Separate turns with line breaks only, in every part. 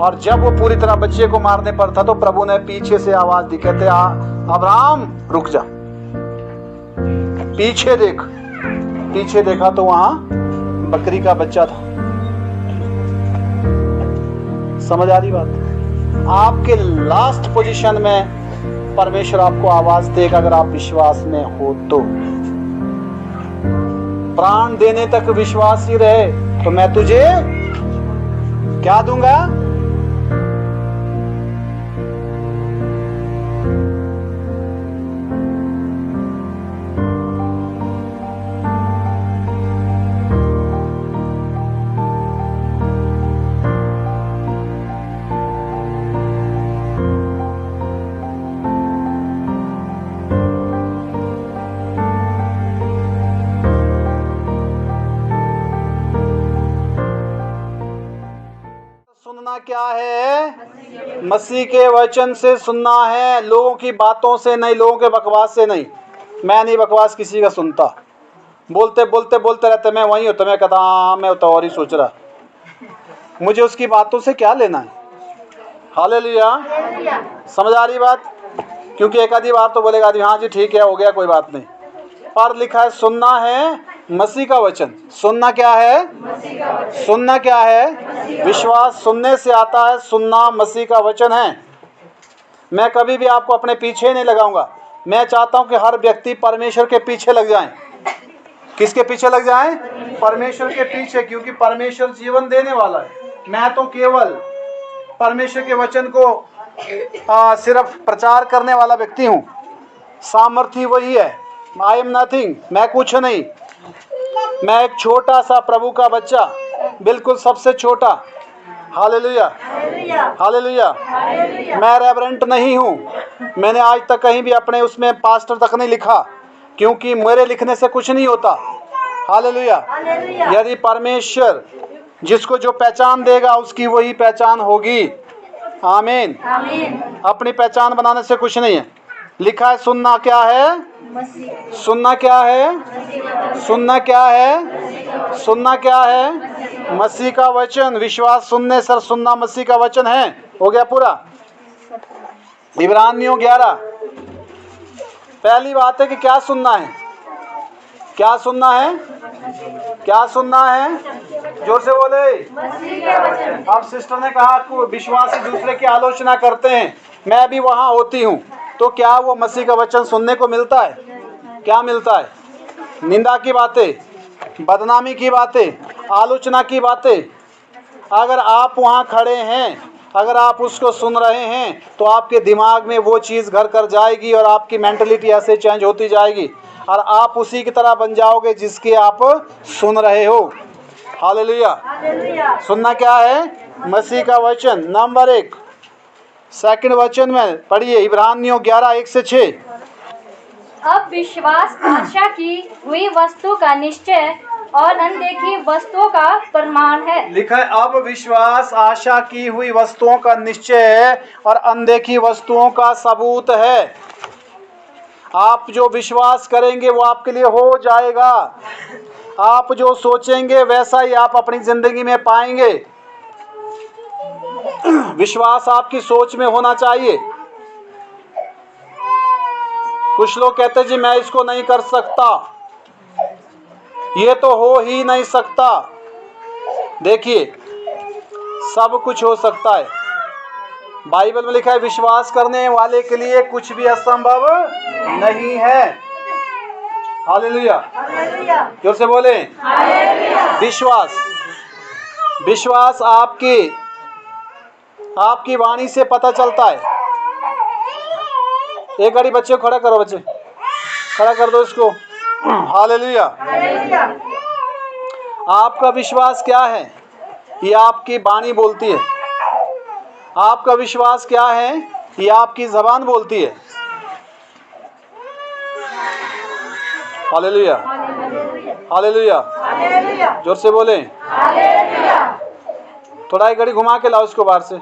और जब वो पूरी तरह बच्चे को मारने पर था तो प्रभु ने पीछे से आवाज दी, कहते अब्राहम रुक जा, पीछे देख। पीछे देखा तो वहां बकरी का बच्चा था। समझ आ रही बात? आपके लास्ट पोजीशन में परमेश्वर आपको आवाज देगा अगर आप विश्वास में हो तो। प्राण देने तक विश्वास ही रहे तो मैं तुझे क्या दूंगा? सुनना क्या है? मसीह के वचन से सुनना है, लोगों की बातों से नहीं, लोगों के बकवास से नहीं। मैं नहीं बकवास किसी का सुनता। बोलते बोलते बोलते रहते मैं वही होता, मैं कहता हाँ मैं तो और ही सोच रहा, मुझे उसकी बातों से क्या लेना है। हालेलुया। समझ आ रही बात? क्योंकि एक आधी बार तो बोलेगा आदमी हाँ जी ठीक है हो गया कोई बात नहीं, पर लिखा है सुनना है मसीह का वचन। सुनना क्या है? सुनना क्या है? विश्वास सुनने से आता है, सुनना मसीह का वचन है। मैं कभी भी आपको अपने पीछे नहीं लगाऊंगा। मैं चाहता हूं कि हर व्यक्ति परमेश्वर के पीछे लग जाए। किसके पीछे लग जाए? परमेश्वर के पीछे, क्योंकि परमेश्वर जीवन देने वाला है। मैं तो केवल परमेश्वर के वचन को सिर्फ प्रचार करने वाला व्यक्ति हूँ। सामर्थ्य वही है। आई एम नथिंग, मैं कुछ नहीं। मैं एक छोटा सा प्रभु का बच्चा, बिल्कुल सबसे छोटा। Hallelujah hallelujah. मैं रेवरेंट नहीं हूँ। मैंने आज तक कहीं भी अपने उसमें पास्टर तक नहीं लिखा, क्योंकि मेरे लिखने से कुछ नहीं होता। हालेलुया। यदि परमेश्वर जिसको जो पहचान देगा उसकी वही पहचान होगी। आमीन। अपनी पहचान बनाने से कुछ नहीं है। लिखा है सुनना क्या है? सुनना क्या है? सुनना क्या है? सुनना क्या है? मसीह का वचन। विश्वास सुनने से सुनना मसीह का वचन है। हो गया पूरा। इब्रानियों 11। पहली बात है कि क्या सुनना है? क्या सुनना है? क्या सुनना है? जोर से बोले। अब सिस्टर ने कहा कि विश्वासी दूसरे की आलोचना करते हैं, मैं भी वहां होती हूँ, तो क्या वो मसीह का वचन सुनने को मिलता है? क्या मिलता है? निंदा की बातें, बदनामी की बातें, आलोचना की बातें। अगर आप वहां खड़े हैं, अगर आप उसको सुन रहे हैं, तो आपके दिमाग में वो चीज़ घर कर जाएगी और आपकी मेंटलिटी ऐसे चेंज होती जाएगी और आप उसी की तरह बन जाओगे जिसके आप सुन रहे हो। हालेलुया। सुनना क्या है? मसीह का वचन। नंबर 1 सेकंड वचन में पढ़िए, इब्रानियों 11:1-6।
अब विश्वास आशा की हुई वस्तु का निश्चय और अनदेखी वस्तुओं का प्रमाण है।
लिखा है अब विश्वास आशा की हुई वस्तुओं का निश्चय और अनदेखी वस्तुओं का सबूत है। आप जो विश्वास करेंगे वो आपके लिए हो जाएगा। आप जो सोचेंगे वैसा ही आप अपनी जिंदगी में पाएंगे। विश्वास आपकी सोच में होना चाहिए। कुछ लोग कहते जी मैं इसको नहीं कर सकता, ये तो हो ही नहीं सकता। देखिए सब कुछ हो सकता है। बाइबल में लिखा है विश्वास करने वाले के लिए कुछ भी असंभव नहीं है। हालेलुया। जोर से बोले। विश्वास आपकी वाणी से पता चलता है। एक घड़ी बच्चे को खड़ा करो, बच्चे खड़ा कर दो इसको। हालेलुया। आपका विश्वास क्या है? ये आपकी वाणी बोलती है। आपका विश्वास क्या है? ये आपकी जबान बोलती है। Hallelujah hallelujah. जोर से बोले। थोड़ा एक घड़ी घुमा के लाओ इसको बाहर से।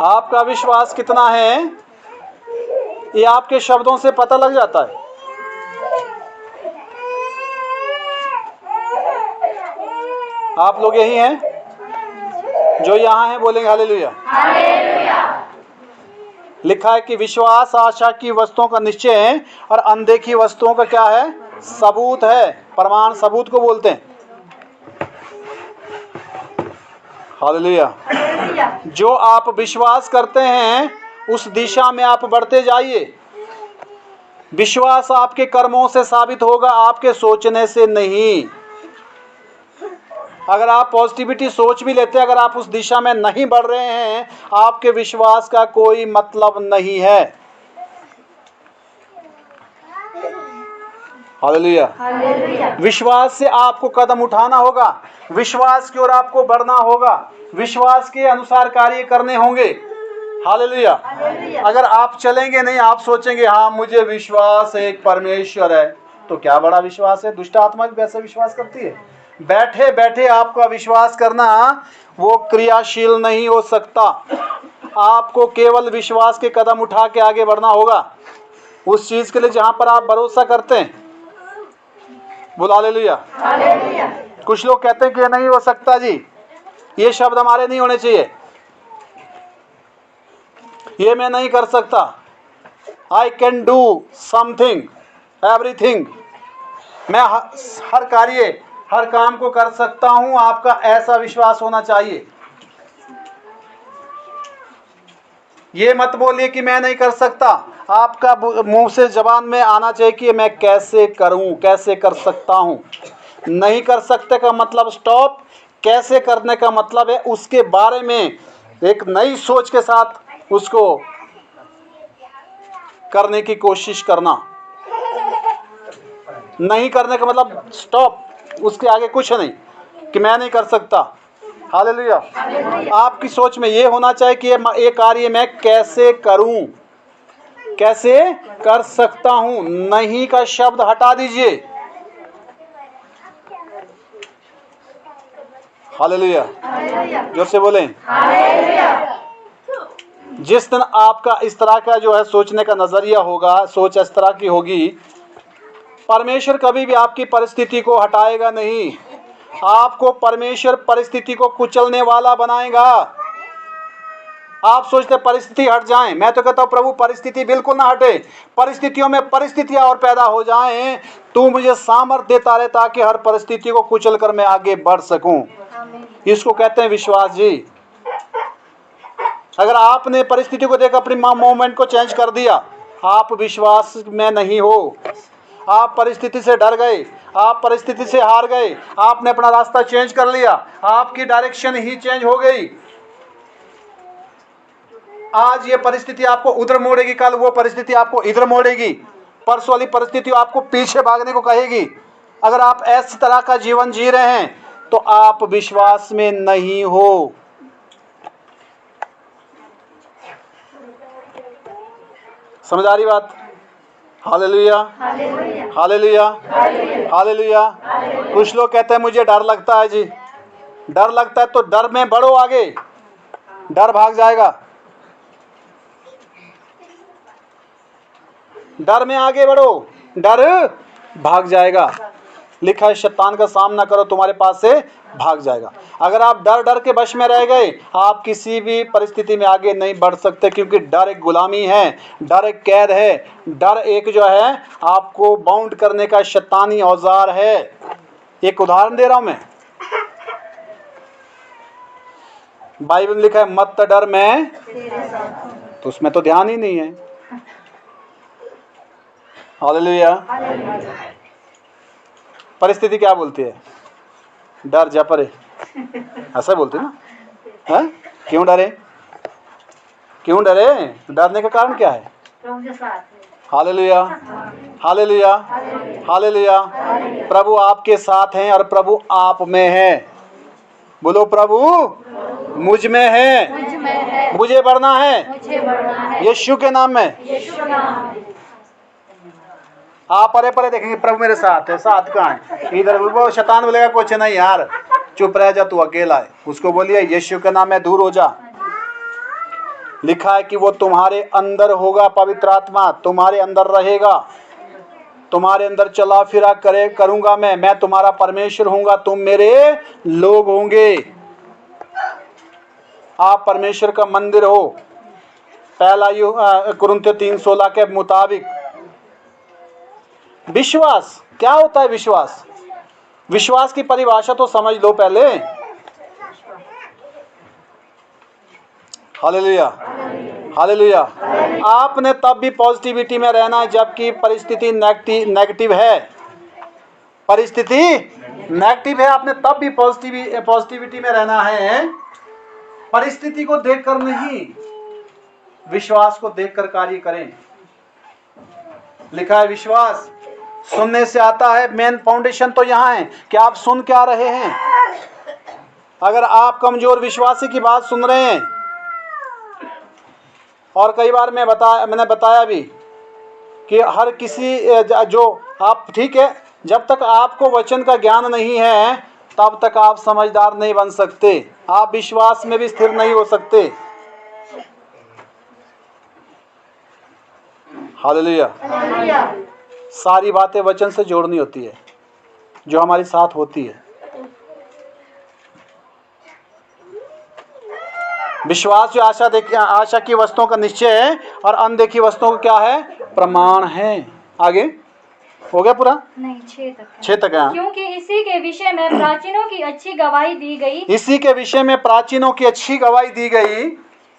आपका विश्वास कितना है ये आपके शब्दों से पता लग जाता है। आप लोग यही हैं जो यहाँ हैं, बोलेंगे हालेलुया। लिखा है कि विश्वास आशा की वस्तुओं का निश्चय है और अनदेखी वस्तुओं का क्या है? सबूत है। प्रमाण सबूत को बोलते हैं। हालेलुया। जो आप विश्वास करते हैं उस दिशा में आप बढ़ते जाइए। विश्वास आपके कर्मों से साबित होगा, आपके सोचने से नहीं। अगर आप पॉजिटिविटी सोच भी लेते हैं, अगर आप उस दिशा में नहीं बढ़ रहे हैं, आपके विश्वास का कोई मतलब नहीं है। हालेलुया। विश्वास से आपको कदम उठाना होगा, विश्वास की ओर आपको बढ़ना होगा, विश्वास के अनुसार कार्य करने होंगे। हालेलुया। अगर आप चलेंगे नहीं, आप सोचेंगे हाँ मुझे विश्वास है एक परमेश्वर है, तो क्या बड़ा विश्वास है? दुष्ट आत्मा भी वैसे विश्वास करती है। बैठे बैठे आपका विश्वास करना वो क्रियाशील नहीं हो सकता। आपको केवल विश्वास के कदम उठा के आगे बढ़ना होगा उस चीज के लिए जहां पर आप भरोसा करते हैं। बोलो हालेलुया। कुछ लोग कहते हैं कि ये नहीं हो सकता जी, ये शब्द हमारे नहीं होने चाहिए, ये मैं नहीं कर सकता। I can do something everything, मैं हर कार्य हर काम को कर सकता हूं। आपका ऐसा विश्वास होना चाहिए। ये मत बोलिए कि मैं नहीं कर सकता। आपका मुंह से जबान में आना चाहिए कि मैं कैसे करूं, कैसे कर सकता हूं। नहीं कर सकते का मतलब स्टॉप, कैसे करने का मतलब है उसके बारे में एक नई सोच के साथ उसको करने की कोशिश करना। नहीं करने का मतलब स्टॉप, उसके आगे कुछ नहीं कि मैं नहीं कर सकता। हालेलुया। आपकी सोच में ये होना चाहिए कि ये कार्य मैं कैसे करूं, कैसे कर सकता हूं। नहीं का शब्द हटा दीजिए। हालेलुया। जोर से बोलें। जिस दिन आपका इस तरह का जो है सोचने का नजरिया होगा, सोच इस तरह की होगी, परमेश्वर कभी भी आपकी परिस्थिति को हटाएगा नहीं। आपको परमेश्वर परिस्थिति को कुचलने वाला बनाएगा। आप सोचते परिस्थिति हट जाए, मैं तो कहता हूं प्रभु परिस्थिति बिल्कुल ना हटे, परिस्थितियों में परिस्थितियां और पैदा हो जाएं। तू मुझे सामर्थ्य देता रहे ताकि हर परिस्थिति को कुचल कर मैं आगे बढ़ सकूं। इसको कहते हैं विश्वास जी। अगर आपने परिस्थिति को देख अपनी मोमेंट को चेंज कर दिया, आप विश्वास में नहीं हो। आप परिस्थिति से डर गए, आप परिस्थिति से हार गए, आपने अपना रास्ता चेंज कर लिया, आपकी डायरेक्शन ही चेंज हो गई। आज ये परिस्थिति आपको उधर मोड़ेगी, कल वो परिस्थिति आपको इधर मोड़ेगी, परसों वाली परिस्थिति आपको पीछे भागने को कहेगी। अगर आप ऐसी तरह का जीवन जी रहे हैं तो आप विश्वास में नहीं हो। समझ आ रही बात? Hallelujah, hallelujah, hallelujah. कुछ लोग कहते हैं मुझे डर लगता है जी। डर लगता है तो डर में बढ़ो आगे, डर भाग जाएगा। डर में आगे बढ़ो, डर भाग जाएगा। लिखा है शैतान का सामना करो, तुम्हारे पास से भाग जाएगा। अगर आप डर डर के वश में रह गए, आप किसी भी परिस्थिति में आगे नहीं बढ़ सकते, क्योंकि डर एक गुलामी है, डर एक कैद है, डर एक जो है आपको बाउंड करने का शैतानी औजार है। एक उदाहरण दे रहा हूं मैं, बाइबल में लिखा है मत डर मैं, तो उसमें तो ध्यान ही नहीं है। हालेलुया। परिस्थिति क्या बोलती है? डर जा परे, ऐसा बोलते ना है? क्यों डरे? क्यों डरे? डरने का कारण क्या है? Hallelujah, hallelujah, hallelujah. प्रभु आपके साथ हैं और प्रभु आप में है। बोलो प्रभु मुझ में है, मुझे बढ़ना है यीशु के नाम में। आप परे परे देखेंगे प्रभु मेरे साथ है, साथ कहाँ है? इधर वो शैतान बोलेगा कुछ नहीं यार, चुप रह जा, तू अकेला है। उसको बोलिए यीशु के नाम में दूर हो जा। लिखा है कि वो तुम्हारे अंदर होगा, पवित्र आत्मा तुम्हारे अंदर रहेगा। तुम्हारे अंदर चला फिरा करूंगा मैं तुम्हारा परमेश्वर हूंगा, तुम मेरे लोग होंगे। आप परमेश्वर का मंदिर हो। पहला कुरिन्थियों 3:16 के मुताबिक। विश्वास क्या होता है? विश्वास की परिभाषा तो समझ लो पहले। Hallelujah, hallelujah. आपने तब भी पॉजिटिविटी में रहना है जबकि परिस्थिति नेगेटिव है। परिस्थिति नेगेटिव है, आपने तब भी पॉजिटिविटी में रहना है। परिस्थिति को देखकर नहीं, विश्वास को देखकर कार्य करें। लिखा है विश्वास सुनने से आता है। मेन फाउंडेशन तो यहाँ है कि आप सुन क्या रहे हैं। अगर आप कमजोर विश्वासी की बात सुन रहे हैं, और कई बार मैंने बताया भी कि हर किसी जो आप ठीक है, जब तक आपको वचन का ज्ञान नहीं है तब तक आप समझदार नहीं बन सकते, आप विश्वास में भी स्थिर नहीं हो सकते। हालेलुया। सारी बातें वचन से जोड़नी होती है जो हमारे साथ होती है। विश्वास जो आशा की वस्तुओं का निश्चय है और अनदेखी वस्तुओं का क्या है? प्रमाण है। आगे हो गया पूरा?
नहीं,
6 तक है।
क्योंकि इसी के विषय में प्राचीनों की अच्छी गवाही दी गई।
इसी के विषय में प्राचीनों की अच्छी गवाही दी गई।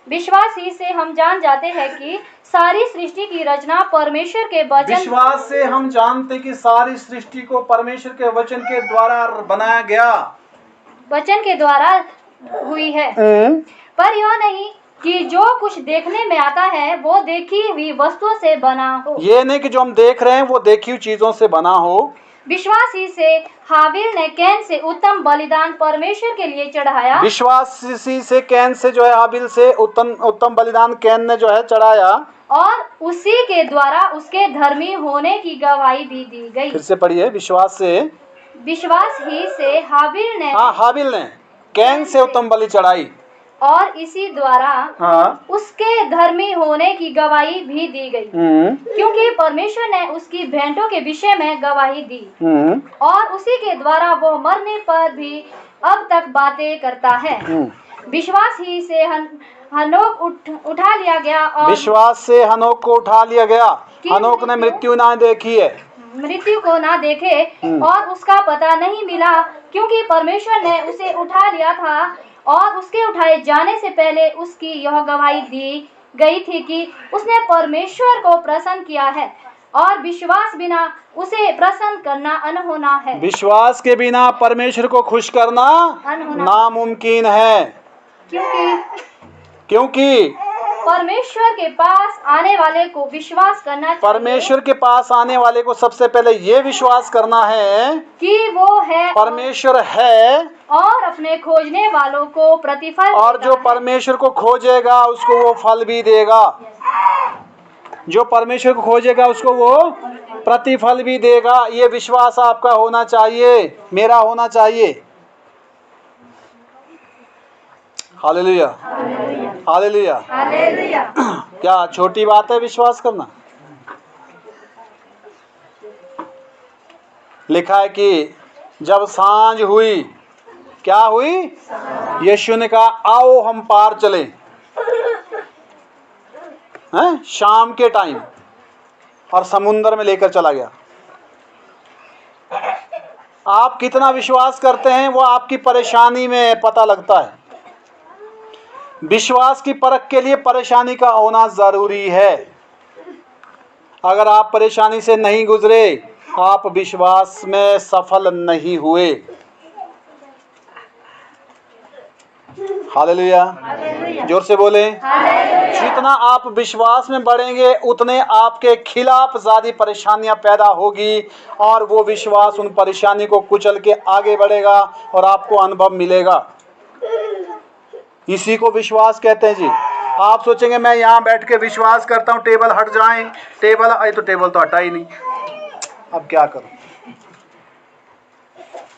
विश्वास ही से हम जान जाते हैं कि सारी सृष्टि की रचना परमेश्वर के वचन।
विश्वास से हम जानते कि सारी सृष्टि को परमेश्वर के वचन के द्वारा बनाया गया, वचन
के द्वारा हुई है। पर यह नहीं कि जो कुछ देखने में आता है वो देखी हुई वस्तुओं से बना हो।
ये नहीं कि जो हम देख रहे हैं वो देखी हुई चीजों से बना हो।
विश्वास ही से हाबिल ने कैन से उत्तम बलिदान परमेश्वर के लिए चढ़ाया।
विश्वास ही से कैन से जो है हाबिल से उत्तम बलिदान कैन ने जो है चढ़ाया,
और उसी के द्वारा उसके धर्मी होने की गवाही भी दी गई।
फिर से पढ़िए। विश्वास
ही से
हाबिल ने कैन से उत्तम बलि चढ़ाई,
और इसी द्वारा उसके धर्मी होने की गवाही भी दी गई। क्योंकि परमेश्वर ने उसकी भेंटों के विषय में गवाही दी, और उसी के द्वारा वो मरने पर भी अब तक बातें करता है। विश्वास ही से हनोक उठा लिया गया, और
विश्वास से हनोक को उठा लिया गया। हनोक ने मृत्यु ना देखी है,
मृत्यु को ना देखे, और उसका पता नहीं मिला, क्योंकि परमेश्वर ने उसे उठा लिया था। और उसके उठाए जाने से पहले उसकी यह गवाही दी गई थी कि उसने परमेश्वर को प्रसन्न किया है, और विश्वास बिना उसे प्रसन्न करना अनहोना है।
विश्वास के बिना परमेश्वर को खुश करना नामुमकिन है। क्योंकि
परमेश्वर के पास आने वाले को विश्वास करना चाहिए।
परमेश्वर के पास आने वाले को सबसे पहले ये विश्वास करना है
कि वो है,
परमेश्वर है,
और अपने खोजने वालों को प्रतिफल,
और जो परमेश्वर को खोजेगा उसको वो फल भी देगा। जो परमेश्वर को खोजेगा उसको वो प्रतिफल भी देगा। ये विश्वास आपका होना चाहिए, मेरा होना चाहिए। Hallelujah, hallelujah, hallelujah. क्या छोटी बात है विश्वास करना? लिखा है कि जब सांझ हुई, क्या हुई? यीशु ने कहा आओ हम पार चले। हैं? शाम के टाइम, और समुद्र में लेकर चला गया। आप कितना विश्वास करते हैं वो आपकी परेशानी में पता लगता है। विश्वास की परख के लिए परेशानी का होना जरूरी है। अगर आप परेशानी से नहीं गुजरे, आप विश्वास में सफल नहीं हुए। हालेलुया, जोर से बोले। जितना आप विश्वास में बढ़ेंगे उतने आपके खिलाफ ज्यादा परेशानियां पैदा होगी, और वो विश्वास उन परेशानी को कुचल के आगे बढ़ेगा और आपको अनुभव मिलेगा। इसी को विश्वास कहते हैं जी। आप सोचेंगे मैं यहाँ बैठ के विश्वास करता हूँ टेबल हट जाए, टेबल आए तो टेबल तो हटा ही नहीं, अब क्या करूं?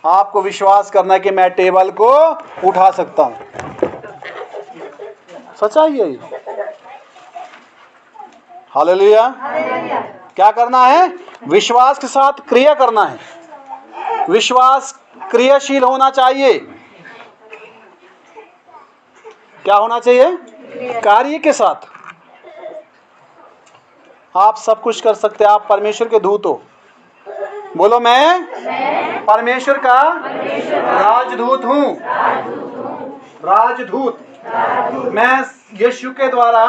आपको विश्वास करना है कि मैं टेबल को उठा सकता हूं। सच्चाई है ये। हालेलुया। क्या करना है? विश्वास के साथ क्रिया करना है। विश्वास क्रियाशील होना चाहिए। क्या होना चाहिए? कार्य के साथ। आप सब कुछ कर सकते हैं। आप परमेश्वर के दूत हो। बोलो, मैं परमेश्वर का राजदूत हूँ। राजदूत। मैं यीशु के द्वारा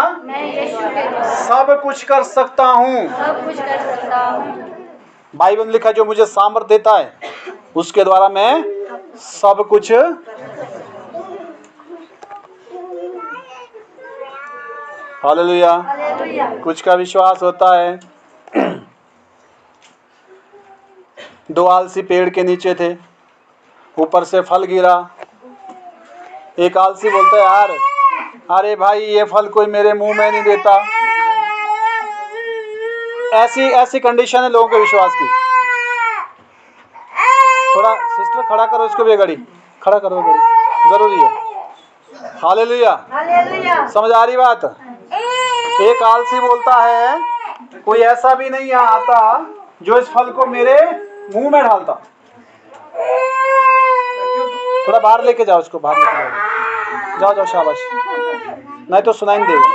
सब कुछ कर सकता हूँ। बाइबल में लिखा, जो मुझे सामर्थ देता है उसके द्वारा मैं सब कुछ। हालेलुया। कुछ का विश्वास होता है। दो आलसी पेड़ के नीचे थे, ऊपर से फल गिरा। एक आलसी बोलता है, यार अरे भाई ये फल कोई मेरे मुंह में नहीं देता। ऐसी कंडीशन है लोगों के विश्वास की। थोड़ा सिस्टर खड़ा करो इसको भी, घड़ी खड़ा करो, घड़ी जरूरी है। हालेलुया। समझ आ रही बात? एक आलसी बोलता है, कोई ऐसा भी नहीं आता जो इस फल को मेरे मुंह में डालता। थोड़ा बाहर लेके जाओ इसको, बाहर लेके जाओ। जाओ शाबाश, नहीं तो सुनाई नहीं देगा।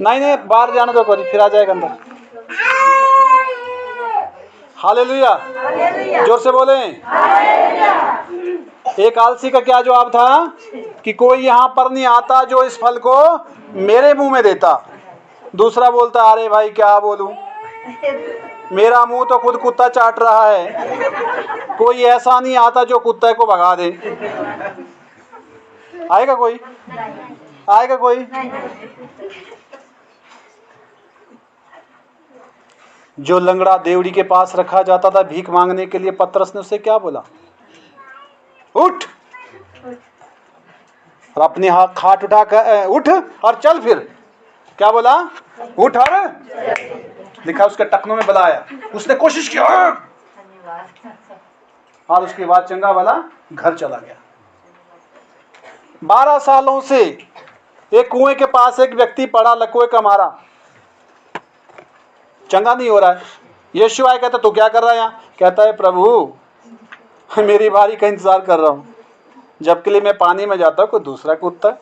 नहीं बाहर जाने दो, फिर आ जाएगा अंदर। हालेलुया। जोर से बोले। एक आलसी का क्या जवाब था कि कोई यहाँ पर नहीं आता जो इस फल को मेरे मुंह में देता। दूसरा बोलता, अरे भाई क्या बोलूं, मेरा मुंह तो खुद कुत्ता चाट रहा है, कोई ऐसा नहीं आता जो कुत्ते को भगा दे। आएगा कोई? आएगा कोई? जो लंगड़ा देवड़ी के पास रखा जाता था भीख मांगने के लिए, पतरस ने उससे क्या बोला? उठ, और अपने हाथ खाट उठा कर उठ और चल। फिर क्या बोला? उठ और लिखा उसके टखनों में बलाया। उसने कोशिश किया और उसके बाद चंगा वाला घर चला गया। 12 सालों से एक कुएं के पास एक व्यक्ति पड़ा, लकवे का मारा, चंगा नहीं हो रहा है। यीशु आया, कहता तू क्या कर रहा है यहाँ? कहता है, प्रभु मेरी बारी का इंतजार कर रहा हूँ, जबके लिए मैं पानी में जाता हूँ कोई दूसरा कूदता है।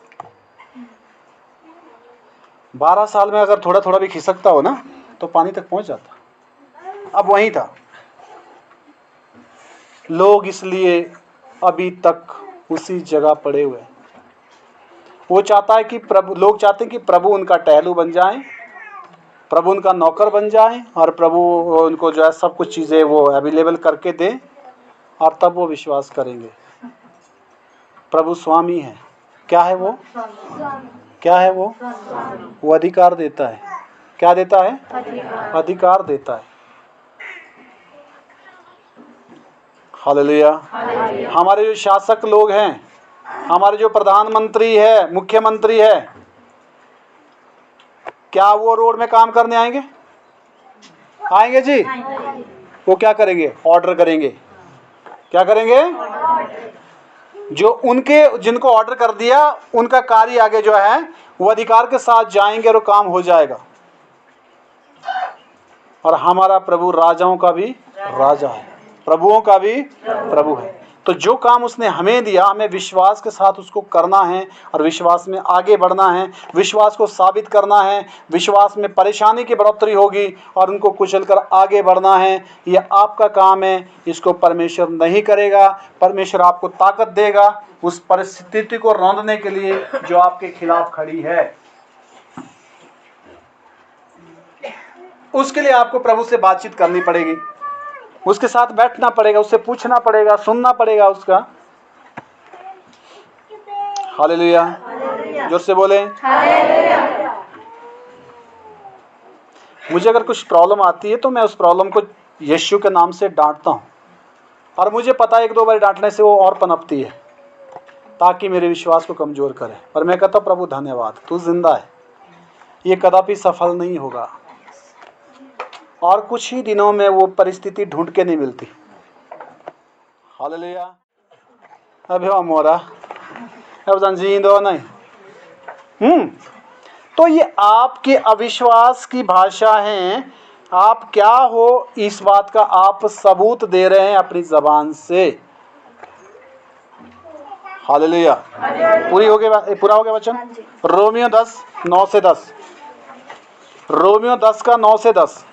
12 साल में अगर थोड़ा थोड़ा भी खिसकता हो ना तो पानी तक पहुंच जाता। अब वहीं था। लोग इसलिए अभी तक उसी जगह पड़े हुए हैं। वो चाहता है कि लोग चाहते हैं कि प्रभु उनका टहलू बन जाए, प्रभु उनका नौकर बन जाए, और प्रभु उनको जो है सब कुछ चीज़ें वो अवेलेबल करके दें, और तब वो विश्वास करेंगे। प्रभु स्वामी है। क्या है वो? क्या है वो? वो अधिकार देता है। क्या देता है? अधिकार देता है। हालेलुया। हमारे जो शासक लोग हैं, हमारे जो प्रधानमंत्री है, मुख्यमंत्री है, क्या वो रोड में काम करने आएंगे? आएंगे जी। वो क्या करेंगे? ऑर्डर करेंगे। क्या करेंगे? जो उनके जिनको ऑर्डर कर दिया उनका कार्य आगे जो है वो अधिकार के साथ जाएंगे और वो काम हो जाएगा। और हमारा प्रभु राजाओं का भी राजा है, प्रभुओं का भी प्रभु है। तो जो काम उसने हमें दिया, हमें विश्वास के साथ उसको करना है और विश्वास में आगे बढ़ना है, विश्वास को साबित करना है। विश्वास में परेशानी की बढ़ोतरी होगी और उनको कुचलकर आगे बढ़ना है। यह आपका काम है, इसको परमेश्वर नहीं करेगा। परमेश्वर आपको ताकत देगा उस परिस्थिति को रौंदने के लिए जो आपके खिलाफ खड़ी है। उसके लिए आपको प्रभु से बातचीत करनी पड़ेगी, उसके साथ बैठना पड़ेगा, उससे पूछना पड़ेगा, सुनना पड़ेगा उसका। हालेलुया। जोर से बोले। मुझे अगर कुछ प्रॉब्लम आती है तो मैं उस प्रॉब्लम को यीशु के नाम से डांटता हूँ, और मुझे पता है 1-2 बार डांटने से वो और पनपती है ताकि मेरे विश्वास को कमजोर करे। पर मैं कहता हूँ, प्रभु धन्यवाद, तू जिंदा है, ये कदापि सफल नहीं होगा। और कुछ ही दिनों में वो परिस्थिति ढूंढ के नहीं मिलती। हालेलुया। अभी हम हो रहा अब जींदो नहीं तो ये आपके अविश्वास की भाषा है। आप क्या हो इस बात का आप सबूत दे रहे हैं अपनी जबान से। हालेलुया। पूरा हो गया वचन। रोमियो 10 9 से 10। रोमियो 10 का 9 से 10।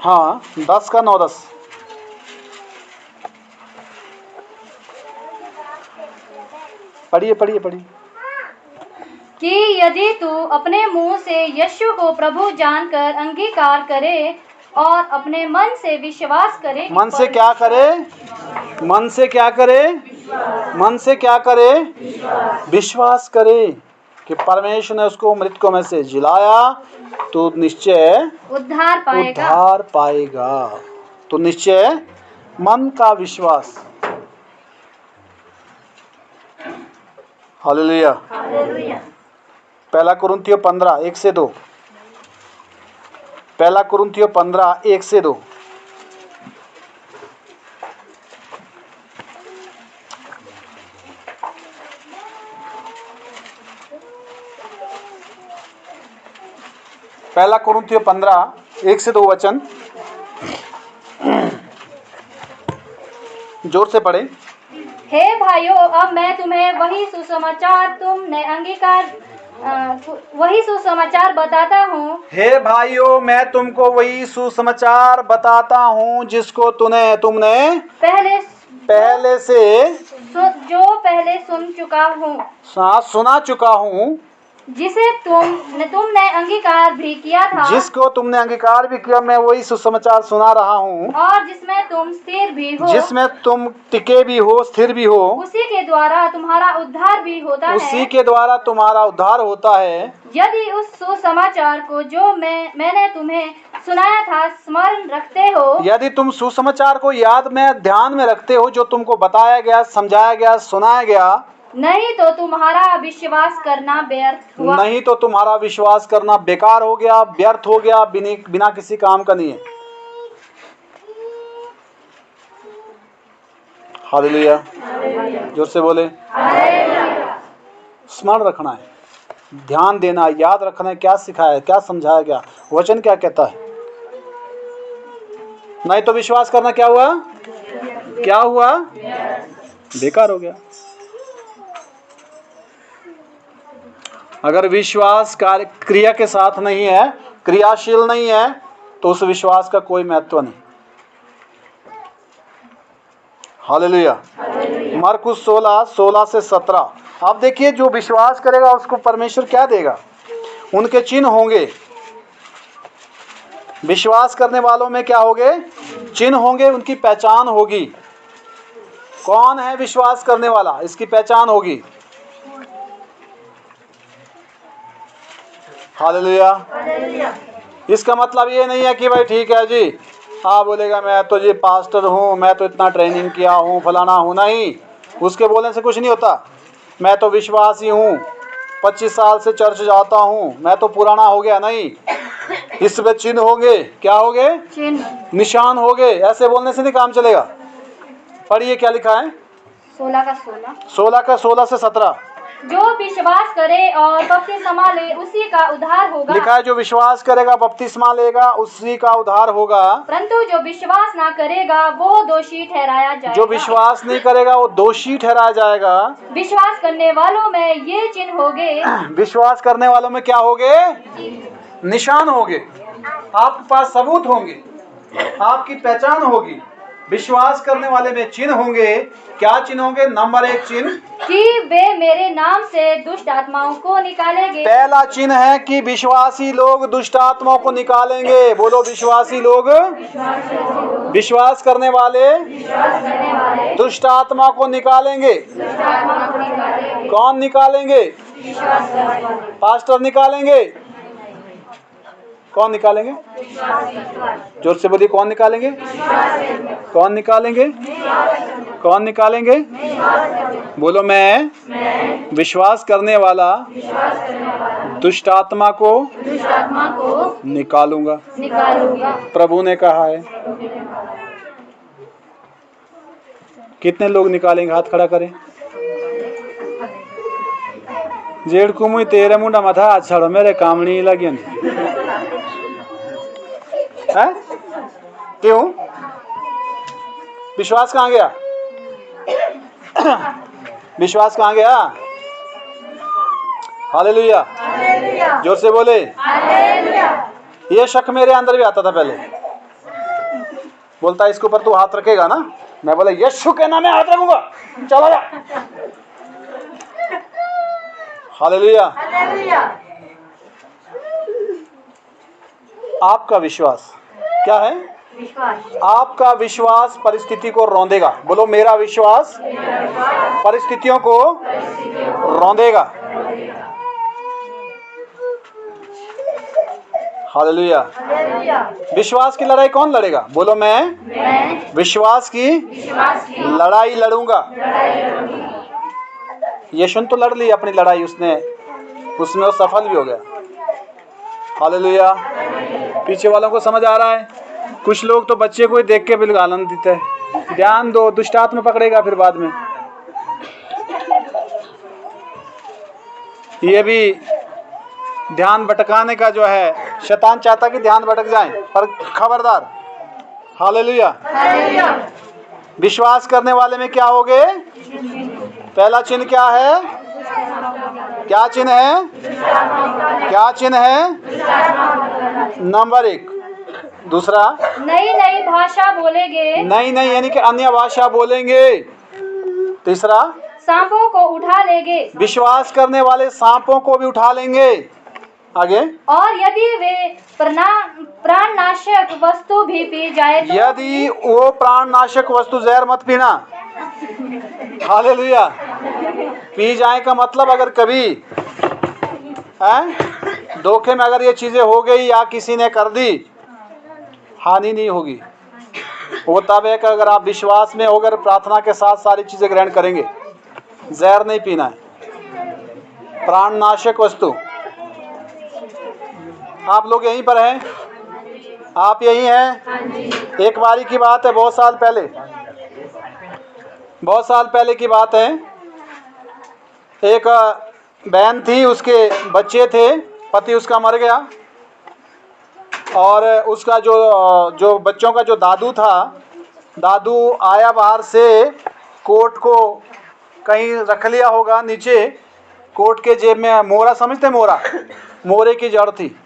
हाँ 10 का 9 10। पढ़िए पढ़िए पढ़िए।
कि यदि तू अपने मुंह से यीशु को प्रभु जानकर अंगीकार करे और अपने मन से विश्वास करे।
मन से क्या करे? मन से क्या करे? मन से क्या करे? विश्वास करे कि परमेश्वर ने उसको मृतकों में से जिलाया, तो निश्चय उद्धार पाएगा। तो निश्चय मन का विश्वास। हालेलुया। पहला कुरिन्थियों 15 1 से 2। पहला कुरिन्थियों 15 1 से 2। पहला कुरिन्थियों 15 1 से 2 वचन जोर से पढ़े।
हे भाइयों, अब मैं तुम्हें वही सुसमाचार बताता हूँ।
हे भाइयों, मैं तुमको वही सुसमाचार बताता हूँ जिसको तुमने पहले से
सुन चुका हूँ,
सुना चुका हूँ,
जिसे तुमने अंगीकार भी किया था,
जिसको तुमने अंगीकार भी किया। मैं वही सुसमाचार सुना रहा हूँ,
और जिसमें तुम स्थिर भी हो,
जिसमें तुम टिके भी हो, स्थिर भी हो।
उसी के द्वारा तुम्हारा उद्धार भी होता है।
उसी के द्वारा तुम्हारा उद्धार होता है।
यदि उस सुसमाचार को जो मैंने तुम्हें सुनाया था स्मरण रखते हो,
यदि तुम सुसमाचार को याद में ध्यान में रखते हो, जो तुमको बताया गया, समझाया गया, सुनाया गया,
नहीं तो तुम्हारा विश्वास करना व्यर्थ हुआ।
नहीं तो तुम्हारा विश्वास करना बेकार हो गया, व्यर्थ हो गया, बिना किसी काम का नहीं है। हालेलुया। जोर से बोले। स्मरण रखना है, ध्यान देना, याद रखना है क्या सिखाया है, क्या समझाया गया, वचन क्या कहता है। नहीं तो विश्वास करना क्या हुआ? क्या हुआ? बेकार हो गया। अगर विश्वास कार्य क्रिया के साथ नहीं है, क्रियाशील नहीं है, तो उस विश्वास का कोई महत्व नहीं। हालेलुया। मरकुस 16 से 17। अब देखिए, जो विश्वास करेगा उसको परमेश्वर क्या देगा? उनके चिन्ह होंगे। विश्वास करने वालों में क्या होंगे? चिन्ह होंगे, उनकी पहचान होगी। कौन है विश्वास करने वाला? इसकी पहचान होगी। हालेलुया। इसका मतलब ये नहीं है कि भाई ठीक है जी, हाँ बोलेगा मैं तो जी पास्टर हूँ, मैं तो इतना ट्रेनिंग किया हूँ, फलाना हूँ। नहीं, उसके बोलने से कुछ नहीं होता। मैं तो विश्वासी हूँ, 25 साल से चर्च जाता हूँ, मैं तो पुराना हो गया। नहीं, इसमें चिन्ह होंगे। क्या होंगे? निशान होंगे। ऐसे बोलने से नहीं काम चलेगा। पढ़िए क्या लिखा है। 16 का 16 से 17।
जो विश्वास करे और बपतिस्मा ले उसी का उद्धार होगा।
लिखा है जो विश्वास करेगा बपतिस्मा लेगा उसी का उद्धार होगा,
परंतु जो विश्वास ना करेगा वो दोषी ठहराया जाएगा।
जो विश्वास नहीं करेगा वो दोषी ठहराया जाएगा।
विश्वास करने वालों में ये चिन्ह होंगे।
विश्वास करने वालों में क्या होंगे? निशान होंगे। आपके पास सबूत होंगे, आपकी पहचान होगी। विश्वास करने वाले में चिन्ह होंगे। क्या चिन्ह होंगे? नंबर 1 चिन्ह
कि वे मेरे नाम से दुष्ट आत्माओं को निकालेंगे।
पहला चिन्ह है कि विश्वासी लोग दुष्ट आत्माओं को निकालेंगे। बोलो, विश्वासी लोग, विश्वास करने वाले दुष्ट आत्मा को निकालेंगे। कौन निकालेंगे? पास्टर निकालेंगे। कौन निकालेंगे? जोर से बोलिए, कौन निकालेंगे? कौन निकालेंगे? कौन निकालेंगे? बोलो, मैं विश्वास करने वाला दुष्ट आत्मा को निकालूंगा। प्रभु ने कहा है। कितने लोग निकालेंगे? हाथ खड़ा करें। जेड़ कुमुई तेरे मुंडा मथा हाथ छाड़ो, मेरे काम नहीं लगे है। क्यों? विश्वास कहाँ गया? विश्वास कहाँ गया? हालेलुया, जोर से बोले। ये शक मेरे अंदर भी आता था पहले। बोलता इसके ऊपर तू हाथ रखेगा ना, मैं बोला यीशु के नाम में हाथ रखूंगा, चला जा। हालेलुया। आपका विश्वास क्या है? आपका विश्वास परिस्थिति को रौंदेगा। बोलो मेरा विश्वास परिस्थितियों को रौंदेगा। हालेलुया। विश्वास की लड़ाई कौन लड़ेगा? बोलो मैं विश्वास की लड़ाई लड़ूंगा। यीशु तो लड़ ली अपनी लड़ाई, उसमें वो सफल भी हो गया। हालेलुया। पीछे वालों को समझ आ रहा है? कुछ लोग तो बच्चे को ही देख के बिल्कुल आनंद देते हैं। ध्यान दो, दुष्ट आत्मा पकड़ेगा फिर बाद में। ये भी ध्यान भटकाने का जो है, शैतान चाहता कि ध्यान भटक जाए, पर खबरदार। हालेलुया। विश्वास करने वाले में क्या होगे? पहला चिन्ह क्या है? क्या चिन्ह है? क्या चिन्ह है? नंबर 1। दूसरा,
नई नई भाषा बोलेंगे।
नई नई यानी कि अन्य भाषा बोलेंगे। तीसरा,
सांपों को उठा लेंगे।
विश्वास करने वाले सांपों को भी उठा लेंगे। आगे, और
यदि वे प्राणनाशक वस्तु भी पी जाए तो,
यदि वो प्राणनाशक वस्तु, जहर मत पीना। हालेलुया। पी जाए का मतलब अगर कभी धोखे में अगर ये चीजें हो गई या किसी ने कर दी, हानि नहीं होगी। वो तब है कि अगर आप विश्वास में होकर प्रार्थना के साथ सारी चीजें ग्रहण करेंगे। जहर नहीं पीना है। प्राणनाशक वस्तु। आप लोग यहीं पर हैं? आप यहीं हैं? एक बारी की बात है, बहुत साल पहले की बात है। एक बहन थी, उसके बच्चे थे, पति उसका मर गया, और उसका जो बच्चों का जो दादू था, दादू आया बाहर से, कोट को कहीं रख लिया होगा नीचे, कोट के जेब में मोरा, समझते मोरा, मोरे की जड़ थी।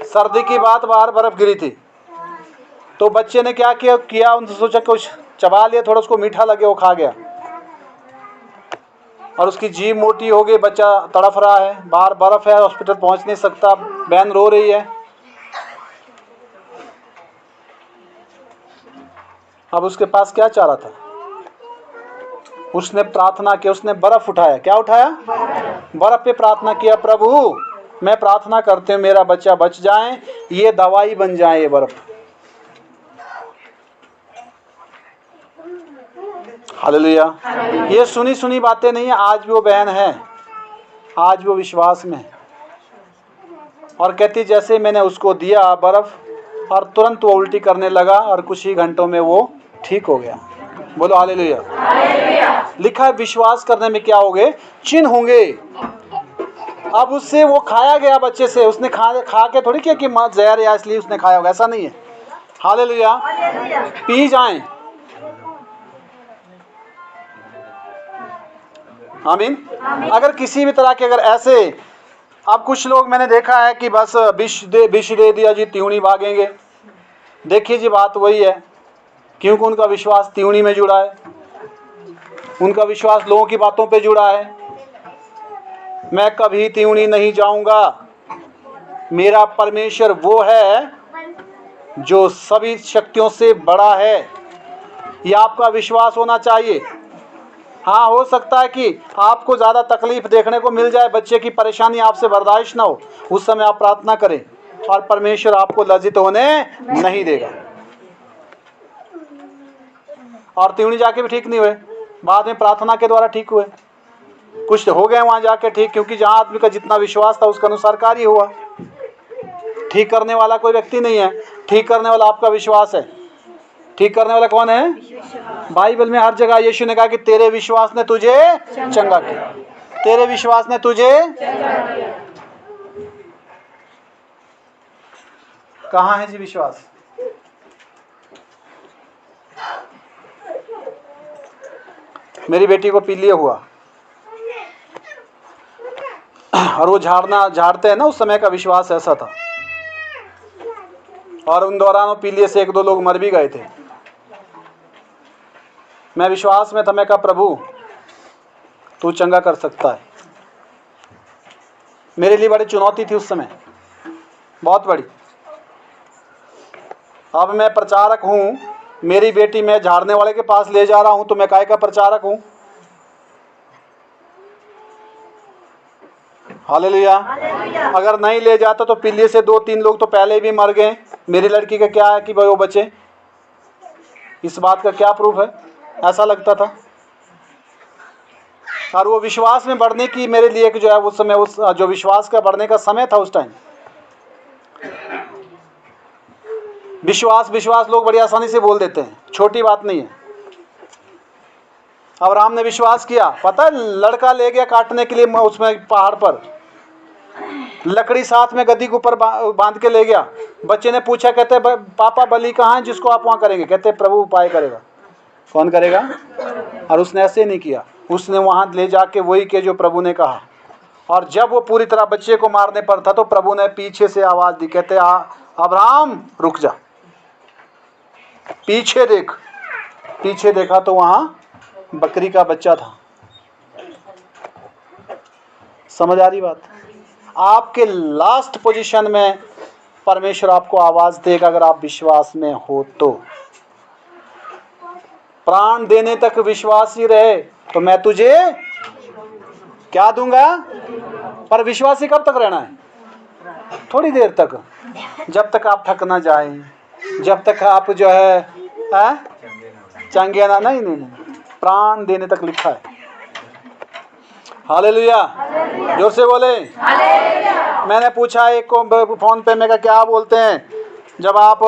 सर्दी की बात, बाहर बर्फ गिरी थी, तो बच्चे ने क्या किया, उनसे सोचा कुछ चबा लिया, थोड़ा उसको मीठा लगे, वो खा गया, और उसकी जीभ मोटी हो गई। बच्चा तड़फ रहा है, बाहर बर्फ है, हॉस्पिटल पहुंच नहीं सकता, बहन रो रही है। अब उसके पास क्या चारा था? उसने प्रार्थना की, उसने बर्फ उठाया। क्या उठाया? बर्फ पे प्रार्थना किया, प्रभु मैं प्रार्थना करते हूँ मेरा बच्चा बच जाए, ये दवाई बन जाए ये बर्फ। हालेलुया। ये सुनी सुनी बातें नहीं है, आज भी वो बहन है, आज भी वो विश्वास में है, और कहती जैसे मैंने उसको दिया बर्फ, और तुरंत वो उल्टी करने लगा, और कुछ ही घंटों में वो ठीक हो गया। बोलो हालेलुया। लिखा है विश्वास करने में क्या होंगे? चिन्ह होंगे। अब उससे वो खाया गया बच्चे से, उसने खा के थोड़ी किया कि माँ जहर या इसलिए उसने खाया होगा, ऐसा नहीं है। हालेलुया। पी जाएं। आमीन। अगर किसी भी तरह के अगर ऐसे, अब कुछ लोग मैंने देखा है कि बस विष दे दिया जी, त्योणी भागेंगे। देखिए जी, बात वही है, क्योंकि उनका विश्वास त्योणी में जुड़ा है, उनका विश्वास लोगों की बातों पे जुड़ा है। मैं कभी त्योणी नहीं जाऊंगा, मेरा परमेश्वर वो है जो सभी शक्तियों से बड़ा है। यह आपका विश्वास होना चाहिए। हाँ, हो सकता है कि आपको ज़्यादा तकलीफ देखने को मिल जाए, बच्चे की परेशानी आपसे बर्दाश्त ना हो, उस समय आप प्रार्थना करें और परमेश्वर आपको लज्जित होने नहीं देगा। और त्योणी जाके भी ठीक नहीं हुए, बाद में प्रार्थना के द्वारा ठीक हुए। कुछ हो गए वहाँ जाके ठीक, क्योंकि जहाँ आदमी का जितना विश्वास था उसके अनुसार कार्य हुआ। ठीक करने वाला कोई व्यक्ति नहीं है, ठीक करने वाला आपका विश्वास है। ठीक करने वाला कौन है? बाइबल में हर जगह यीशु ने कहा कि तेरे विश्वास ने तुझे चंगा किया, तेरे विश्वास ने तुझे। कहाँ है जी विश्वास? मेरी बेटी को पीलिया हुआ और वो झाड़ते हैं ना, उस समय का विश्वास ऐसा था, और उन दौरान वो पीलिए से 1-2 लोग मर भी गए थे। मैं विश्वास में था, मैं कहा प्रभु तू चंगा कर सकता है। मेरे लिए बड़ी चुनौती थी उस समय, बहुत बड़ी। अब मैं प्रचारक हूँ, मेरी बेटी मैं झाड़ने वाले के पास ले जा रहा हूँ, तो मैं काय का प्रचारक हूँ? हालेलुया। अगर नहीं ले जाता तो पीलिए से 2-3 लोग तो पहले भी मर गए। मेरी लड़की का क्या है कि भाई वो बचे? इस बात का क्या प्रूफ है? ऐसा लगता था। और वो विश्वास में बढ़ने की मेरे लिए जो है उस समय, उस जो विश्वास का बढ़ने का समय था उस टाइम, विश्वास लोग बड़ी आसानी से बोल देते हैं, छोटी बात नहीं है। अब्राहम ने विश्वास किया, पता है लड़का ले गया काटने के लिए, उसमें पहाड़ पर लकड़ी साथ में गद्दी के ऊपर बांध के ले गया। बच्चे ने पूछा, कहते पापा बलि कहाँ है जिसको आप वहाँ करेंगे? कहते प्रभु उपाय करेगा। कौन करेगा? और उसने ऐसे नहीं किया, उसने वहाँ ले जाके वही किया जो प्रभु ने कहा। और जब वो पूरी तरह बच्चे को मारने पर था तो प्रभु ने पीछे से आवाज़ दी, कहते अब्राहम रुक जा, पीछे देख। पीछे देखा तो वहाँ बकरी का बच्चा था। समझ आ रही बात? आपके लास्ट पोजीशन में परमेश्वर आपको आवाज देगा अगर आप विश्वास में हो तो। प्राण देने तक विश्वासी रहे तो मैं तुझे क्या दूंगा? पर विश्वासी कब तक रहना है? थोड़ी देर तक, जब तक आप थक ना जाए, जब तक आप जो है चंगे ना। नहीं, प्राण देने तक लिखा है। हालेलुया, जोर से बोले। मैंने पूछा एक को फोन पे, मैं कहा क्या बोलते हैं जब आप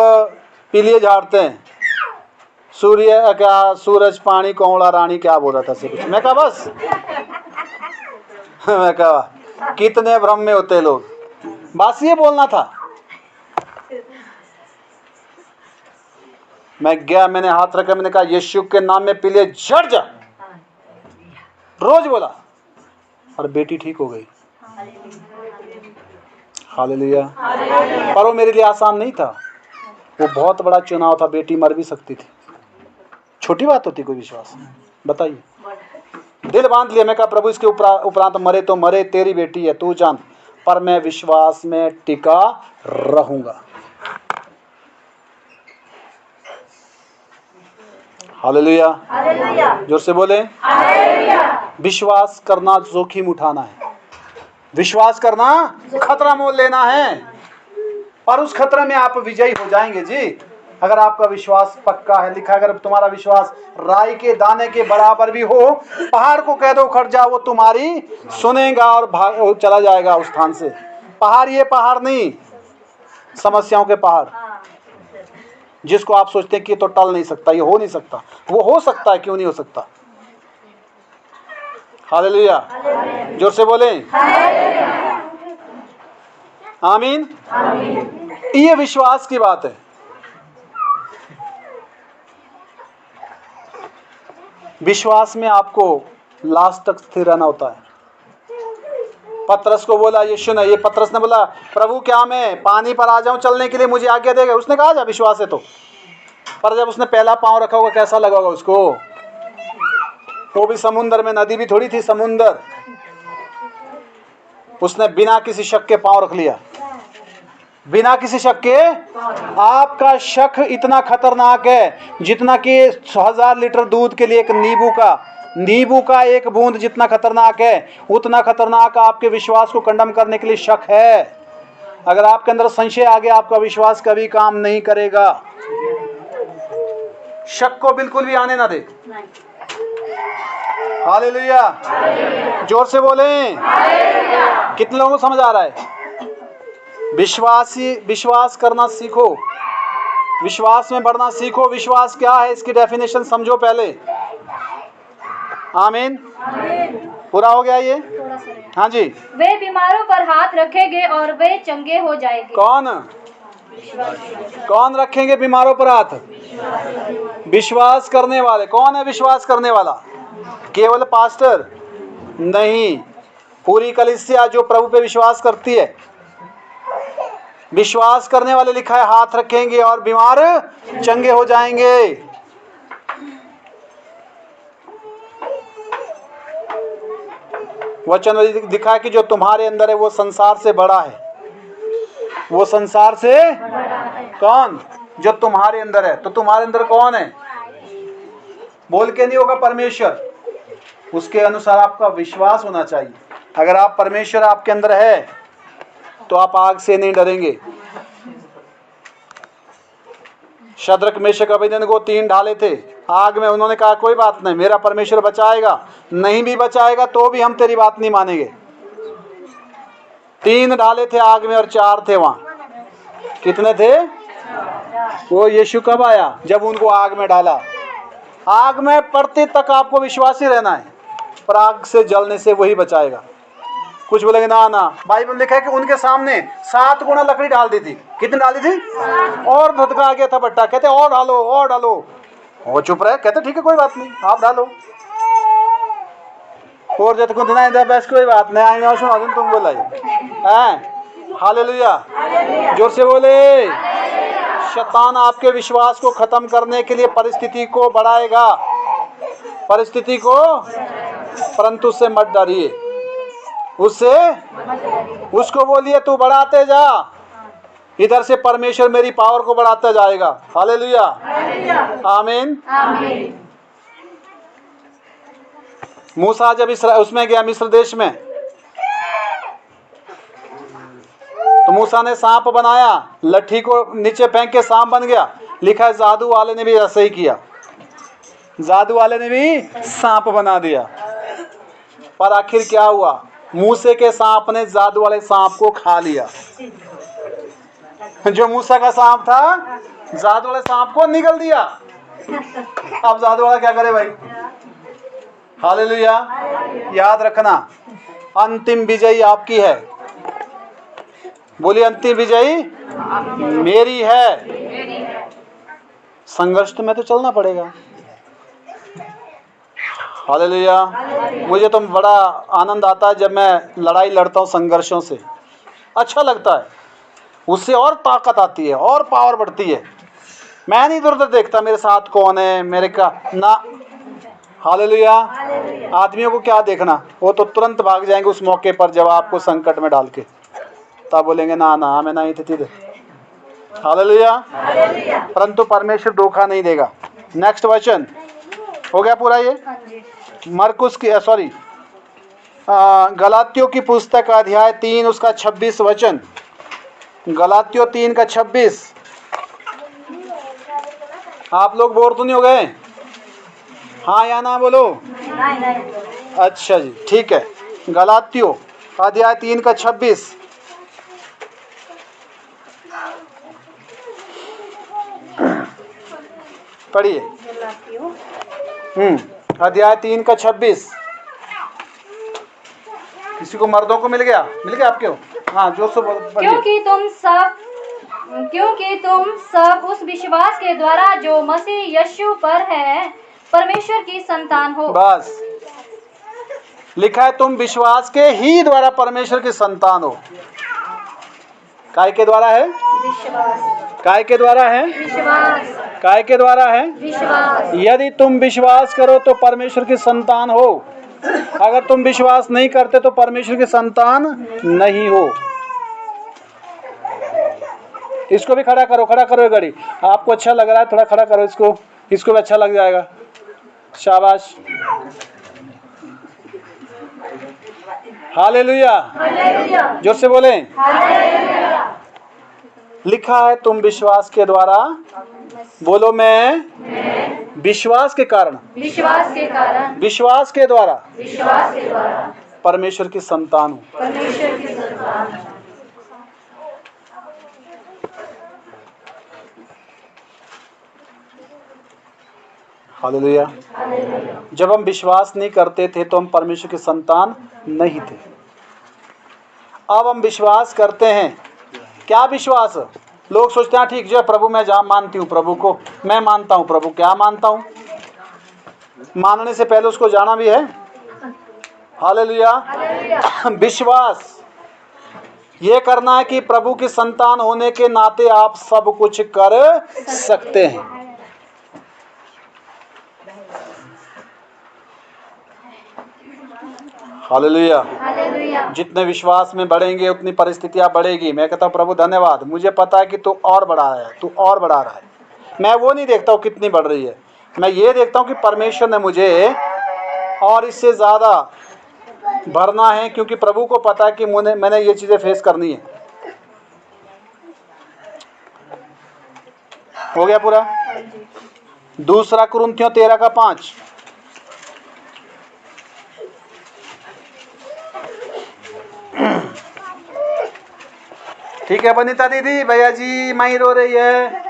पीलिए झाड़ते हैं? सूरज, पानी, कोमला, रानी, क्या बोल रहा था से कुछ। मैं कहा बस मैं कहा कितने भ्रम में होते लोग, बस ये बोलना था। मैं गया, मैंने हाथ रखा, मैंने कहा यीशु के नाम में पीलिए झड़ जा, रोज बोला, और बेटी ठीक हो गई। हालेलुया। पर वो मेरे लिए आसान नहीं था, वो बहुत बड़ा चुनाव था। बेटी मर भी सकती थी, छोटी बात होती कोई विश्वास? बताइए। दिल बांध लिया, मैं कहा प्रभु इसके उपरांत मरे तो मरे, तेरी बेटी है, तू जान, पर मैं विश्वास में टिका रहूंगा। हालेलुया, जोर से बोले। विश्वास करना जोखिम उठाना है, विश्वास करना खतरा मोल लेना है, और उस खतरे में आप विजयी हो जाएंगे जी अगर आपका विश्वास पक्का है। लिखा अगर तुम्हारा विश्वास राई के दाने के बराबर भी हो, पहाड़ को कह दो खड़ जा, वो तुम्हारी सुनेगा और चला जाएगा उस स्थान से। पहाड़ ये पहाड़ नहीं, समस्याओं के पहाड़ जिसको आप सोचते हैं कि तो टल नहीं सकता, ये हो नहीं सकता, वो हो सकता है, क्यों नहीं हो सकता? हालेलुया, जोर से बोले आमीन। ये विश्वास की बात है। विश्वास में आपको लास्ट तक स्थिर रहना होता है। पतरस को बोला यीशु ने, पतरस ने बोला प्रभु क्या मैं पानी पर आ जाऊं चलने के लिए, मुझे आज्ञा देगा? उसने कहा जा, विश्वास है तो। पर जब उसने पहला पांव रखा होगा कैसा लगा होगा उसको? वो भी समुद्र में, नदी भी थोड़ी थी, समुद्र। उसने बिना किसी शक के पांव रख लिया, बिना किसी शक के। आपका शक इतना खतरनाक है जितना कि 1000 लीटर दूध के लिए एक नींबू का एक बूंद जितना खतरनाक है, उतना खतरनाक आपके विश्वास को कंडम करने के लिए शक है। अगर आपके अंदर संशय आ गया, आपका विश्वास कभी काम नहीं करेगा। शक को बिल्कुल भी आने ना दे। हालेलुया, जोर से बोले। कितने लोगों को समझ आ रहा है? विश्वास करना सीखो, विश्वास में बढ़ना सीखो। विश्वास क्या है इसकी डेफिनेशन समझो पहले। आमीन। पूरा हो गया ये?
थोड़ा सा रहे।
हाँ जी।
वे बीमारों पर हाथ रखेंगे और वे चंगे हो जाएंगे।
कौन रखेंगे बीमारों पर हाथ? विश्वास करने वाले। कौन है विश्वास करने वाला? केवल पास्टर नहीं, पूरी कलीसिया जो प्रभु पे विश्वास करती है। विश्वास करने वाले लिखा है हाथ रखेंगे और बीमार चंगे हो जाएंगे। वचन में लिखा है कि जो तुम्हारे अंदर है वो संसार से बड़ा है। वो संसार से कौन? जो तुम्हारे अंदर है। तो तुम्हारे अंदर कौन है? बोल के नहीं होगा, परमेश्वर। उसके अनुसार आपका विश्वास होना चाहिए। अगर आप परमेश्वर आपके अंदर है तो आप आग से नहीं डरेंगे। शद्रक मेशक अबेदनगो 3 ढाले थे आग में। उन्होंने कहा कोई बात नहीं, मेरा परमेश्वर बचाएगा। नहीं भी बचाएगा तो भी हम तेरी बात नहीं मानेंगे। 3 ढाले थे आग में और 4 थे वहां। कितने थे? वो यीशु कब आया? जब उनको आग में डाला। आग में पड़ते तक आपको विश्वासी रहना है, पर आग से जलने से वही बचाएगा। कुछ बोलेंगे ना ना, बाइबल लिखा है कि उनके सामने 7 गुना लकड़ी डाल दी थी। कितनी डाली थी? और धधका गया था भट्टा। कहते और डालो और डालो। वो चुप रहे। कहते ठीक है कोई बात नहीं, आप डालो। और जब तक नहीं बस कोई बात नहीं, आई ना सुना तुम बोला हैं। हालेलुया। जोर से बोले। शैतान आपके विश्वास को खत्म करने के लिए परिस्थिति को बढ़ाएगा, परिस्थिति को, परंतु उससे मत डरिए। उससे उसको बोलिए तू बढ़ाते जा, इधर से परमेश्वर मेरी पावर को बढ़ाता जाएगा। हालेलुया। आमीन। मूसा जब उसमें गया मिस्र देश में, तो मूसा ने सांप बनाया, लट्ठी को नीचे फेंक के सांप बन गया। लिखा है जादू वाले ने भी ऐसा ही किया। जादू वाले ने भी सांप बना दिया। पर आखिर क्या हुआ? मूसे के सांप ने जादू वाले सांप को खा लिया। जो मूसा का सांप था जादू वाले सांप को निगल दिया। अब जादू वाला क्या करे भाई? हालेलुया। याद रखना अंतिम विजयी आपकी है। बोलिए अंतिम विजयी मेरी है। संघर्ष में तो चलना पड़ेगा। हालेलुया। मुझे तो बड़ा आनंद आता है जब मैं लड़ाई लड़ता हूँ संघर्षों से। अच्छा लगता है, उससे और ताकत आती है और पावर बढ़ती है। मैं नहीं इधर उधर देखता मेरे साथ कौन है मेरे का ना। हालेलुया। आदमियों को क्या देखना, वो तो तुरंत भाग जाएंगे उस मौके पर जब आपको संकट में डाल के, तब बोलेंगे ना ना हमें नहीं थी। हालेलुया। परंतु परमेश्वर धोखा नहीं देगा। नेक्स्ट वचन हो गया पूरा ये। मरकुस की सॉरी गलातियों की पुस्तक अध्याय 3 उसका 26 वचन। गलातियों 3 का 26। आप लोग बोर तो नहीं हो गए? हाँ या ना बोलो। अच्छा जी ठीक है। गलातियों अध्याय 3 का 26। पढ़िए। अध्याय 3 का 26। किसी को मर्दों को मिल गया आपके हो? हाँ जो सब
क्योंकि तुम सब उस विश्वास के द्वारा जो मसीह यीशु पर है परमेश्वर की संतान हो। बस
लिखा है तुम विश्वास के ही द्वारा परमेश्वर की संतान हो। काय के द्वारा है?
विश्वास।
काय के द्वारा है?
विश्वास।
काय के द्वारा है?
विश्वास।
यदि तुम विश्वास करो तो परमेश्वर की संतान हो। अगर तुम विश्वास नहीं करते तो परमेश्वर की संतान नहीं हो। इसको भी खड़ा करो ये गाड़ी। आपको अच्छा लग रहा है थोड़ा खड़ा करो इसको भी अच्छा लग जाएगा। शाबाश। हालेलुया। जोर से बोलें। लिखा है तुम विश्वास के द्वारा, बोलो मैं विश्वास के कारण विश्वास के द्वारा परमेश्वर की संतान हूँ। हालेलुया। जब हम विश्वास नहीं करते थे तो हम परमेश्वर के संतान नहीं थे। अब हम विश्वास करते हैं। क्या विश्वास? लोग सोचते हैं ठीक जो है प्रभु, मैं जहाँ मानती हूँ प्रभु को, मैं मानता हूँ प्रभु। क्या मानता हूँ? मानने से पहले उसको जाना भी है। हालेलुया। विश्वास ये करना है कि प्रभु की संतान होने के नाते आप सब कुछ कर सकते हैं। हालेलुया। जितने विश्वास में बढ़ेंगे उतनी परिस्थितियां बढ़ेगी। मैं कहता हूँ प्रभु धन्यवाद, मुझे पता है कि तू और बढ़ा रहा है, तू और बढ़ा रहा है। मैं वो नहीं देखता हूँ कितनी बढ़ रही है, मैं ये देखता हूँ कि परमेश्वर ने मुझे और इससे ज़्यादा भरना है, क्योंकि प्रभु को पता है कि मैंने ये चीज़ें फेस करनी है। हो गया पूरा? दूसरा कुरिन्थियों 13:5। ठीक है बनीता दीदी, भैया जी माई रो रही है,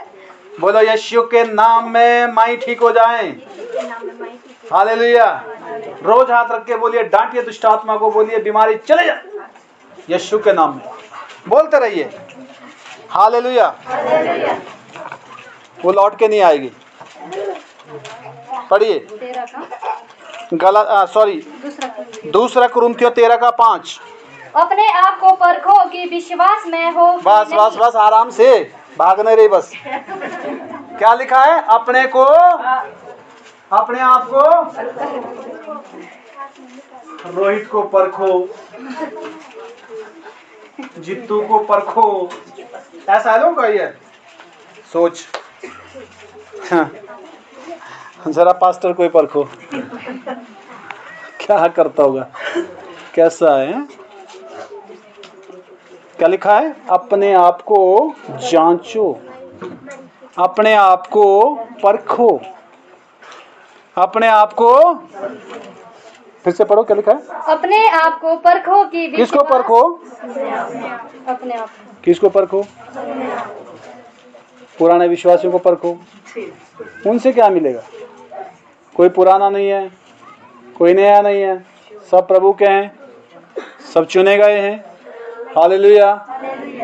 बोलो यीशु के नाम में माई ठीक हो जाए। हालेलुया। रोज हाथ रख के बोलिए, डांटिए दुष्ट आत्मा को, बोलिए बीमारी चले जा यीशु के नाम में, बोलते रहिए। हालेलुया। वो लौट के नहीं आएगी। पढ़िए दूसरा कुरिन्थियों 13:5।
अपने आप को परखो कि विश्वास में हो।
बस आराम से भागने रही बस। क्या लिखा है? अपने आप को, रोहित को परखो, जित्तू को परखो, ऐसा है लोगों का ये सोच। जरा पास्टर को ही परखो, क्या करता होगा, कैसा है? क्या लिखा है? अपने आप को जांचो, अपने आप को परखो, अपने आप को, फिर से पढ़ो क्या लिखा है?
अपने आप को परखो कि
किसको परखो?
अपने आप।
किसको परखो? पुराने विश्वासियों को परखो। उनसे क्या मिलेगा? कोई पुराना नहीं है, कोई नया नहीं है, सब प्रभु के हैं, सब चुने गए हैं। हालेलुया।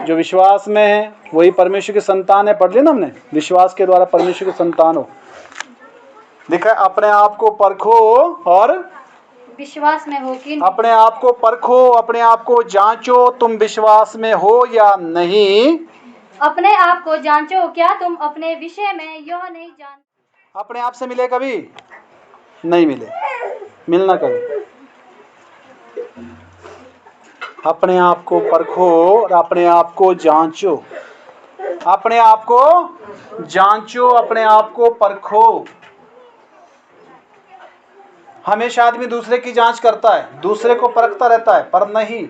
जो विश्वास में है वही परमेश्वर की संतान है। पढ़ लिया ना हमने, विश्वास के द्वारा परमेश्वर की संतान हो। लिखा है अपने आप को परखो और
विश्वास में हो कि
अपने आप को परखो, अपने आप को जांचो, तुम विश्वास में हो या नहीं।
अपने आप को जांचो, क्या तुम अपने विषय में यह नहीं जान।
अपने आप से मिले कभी नहीं मिले, मिलना कभी। अपने आप को परखो और अपने आप को जांचो, अपने आप को जांचो, अपने आप को परखो। हमेशा आदमी दूसरे की जांच करता है, दूसरे को परखता रहता है, पर नहीं,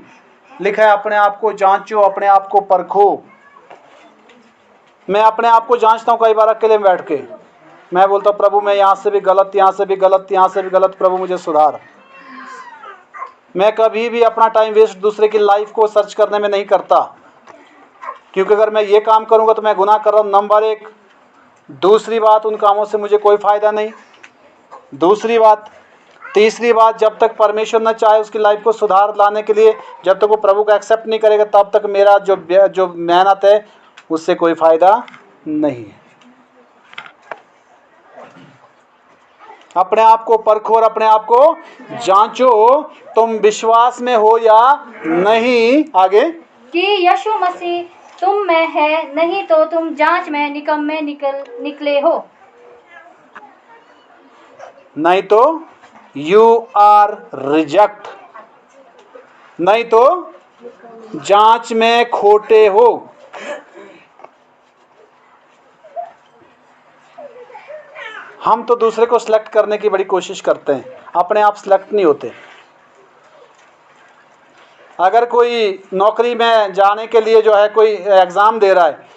लिखा है अपने आप को जांचो, अपने आप को परखो। मैं अपने आप को जांचता हूँ कई बार अकेले में बैठ के। मैं बोलता हूँ प्रभु मैं यहाँ से भी गलत, यहाँ से भी गलत, यहाँ से भी गलत, प्रभु मुझे सुधार। मैं कभी भी अपना टाइम वेस्ट दूसरे की लाइफ को सर्च करने में नहीं करता, क्योंकि अगर मैं ये काम करूँगा तो मैं गुनाह कर रहा हूँ, नंबर 1। दूसरी बात, उन कामों से मुझे कोई फ़ायदा नहीं। दूसरी बात, तीसरी बात, जब तक परमेश्वर न चाहे उसकी लाइफ को सुधार लाने के लिए, जब तक वो प्रभु को एक्सेप्ट नहीं करेगा, तब तक मेरा जो मेहनत है उससे कोई फ़ायदा नहीं है। अपने आप को परखो और अपने आप को जांचो, तुम विश्वास में हो या नहीं। आगे,
कि यीशु मसीह तुम में है, नहीं तो तुम जांच में निकम्मे निकले हो।
नहीं तो यू आर रिजेक्ट, नहीं तो जांच में खोटे हो। हम तो दूसरे को सिलेक्ट करने की बड़ी कोशिश करते हैं, अपने आप सिलेक्ट नहीं होते। अगर कोई नौकरी में जाने के लिए जो है कोई एग्ज़ाम दे रहा है,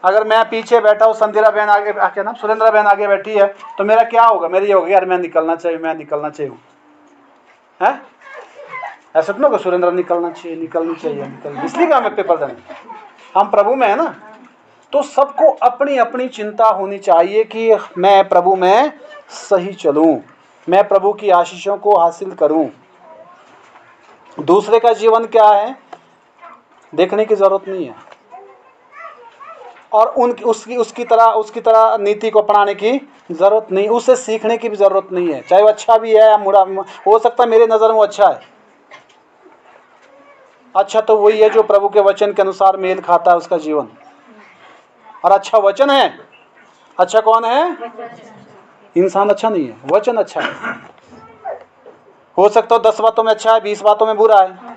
अगर मैं पीछे बैठा हूँ, संध्या बहन आगे, क्या नाम, सुरेंद्र बहन आगे बैठी है, तो मेरा क्या होगा? मेरी ये होगी यार मैं निकलना चाहिए, मैं निकलना चाहिए है। ऐसा तो ना सुरेंद्र निकलना चाहिए, निकलनी चाहिए, इसलिए क्या हमें पेपर देना। हम प्रभु में है ना, तो सबको अपनी अपनी चिंता होनी चाहिए कि मैं प्रभु में सही चलूं, मैं प्रभु की आशीषों को हासिल करूं। दूसरे का जीवन क्या है देखने की जरूरत नहीं है, और उसकी तरह नीति को अपनाने की जरूरत नहीं, उससे सीखने की भी जरूरत नहीं है। चाहे वो अच्छा भी है या बुरा, हो सकता है मेरे नजर में वो अच्छा है। अच्छा तो वही है जो प्रभु के वचन के अनुसार मेल खाता है उसका जीवन, और अच्छा वचन है। अच्छा कौन है? इंसान अच्छा नहीं है, वचन अच्छा है। हो सकता है 10 बातों में अच्छा है, 20 बातों में बुरा है।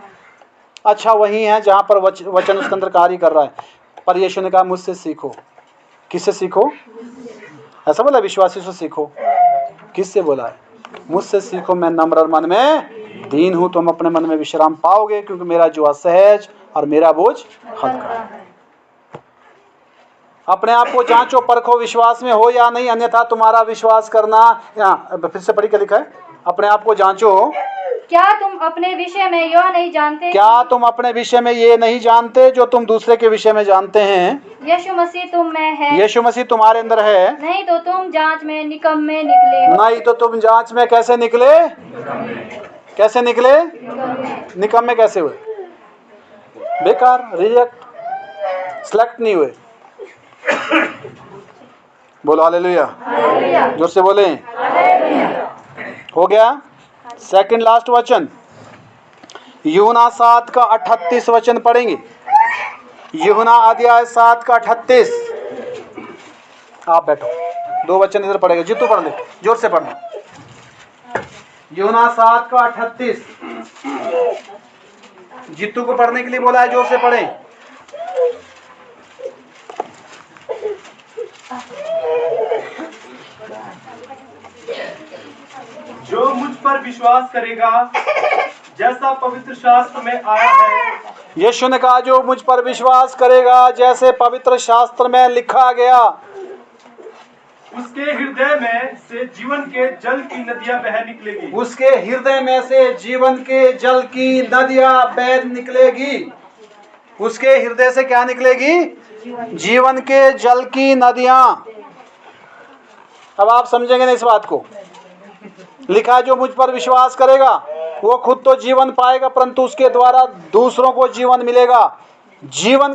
अच्छा वही है जहां पर वचन उसके अंदर कार्य कर रहा है। पर यीशु ने कहा मुझसे सीखो। किससे सीखो? ऐसा बोला विश्वासी से सीखो। किससे बोला है? मुझसे सीखो, मैं नम्र और मन में दीन हूं, तुम अपने मन में विश्राम पाओगे, क्योंकि मेरा जुआ सहज और मेरा बोझ हल्का है। अपने आप को जांचो परखो, विश्वास में हो या नहीं, अन्यथा तुम्हारा विश्वास करना, फिर से पढ़ी क्या लिखा है? अपने आप को जांचो,
क्या तुम अपने विषय में यह नहीं जानते?
क्या तुम अपने विषय में ये नहीं जानते जो तुम दूसरे के विषय में जानते हैं?
यीशु मसीह तुम में है,
यीशु मसीह तुम्हारे अंदर है,
नहीं तो तुम जांच में निकम्मे निकले हो।
नहीं तो तुम जांच में कैसे निकले? कैसे निकले? निकम्मे कैसे हुए? बेकार, रिजेक्ट, सिलेक्ट नहीं हुए। बोलो हालेलुया, जोर से बोले। हो गया। सेकंड लास्ट वचन यूहन्ना 7 का 38 वचन पढ़ेंगे। यूहन्ना अध्याय 7 का 38। आप बैठो, 2 वचन इधर पढ़ेगा। जितू पढ़ ले, जोर से पढ़ना। यूहन्ना 7 का 38। जितू को पढ़ने के लिए बोला है, जोर से पढ़े।
जो मुझ पर विश्वास करेगा, जैसा पवित्र शास्त्र में आया है।
यीशु ने कहा जो मुझ पर विश्वास करेगा, जैसे पवित्र शास्त्र में लिखा गया,
उसके हृदय में से जीवन के जल की नदियां बह निकलेगी।
उसके हृदय में से जीवन के जल की नदियां बह निकलेगी। उसके हृदय से क्या निकलेगी? जीवन के जल की नदियां। अब आप समझेंगे ना इस बात को। लिखा है जो मुझ पर विश्वास करेगा वो खुद तो जीवन पाएगा, परंतु उसके द्वारा दूसरों को जीवन मिलेगा। जीवन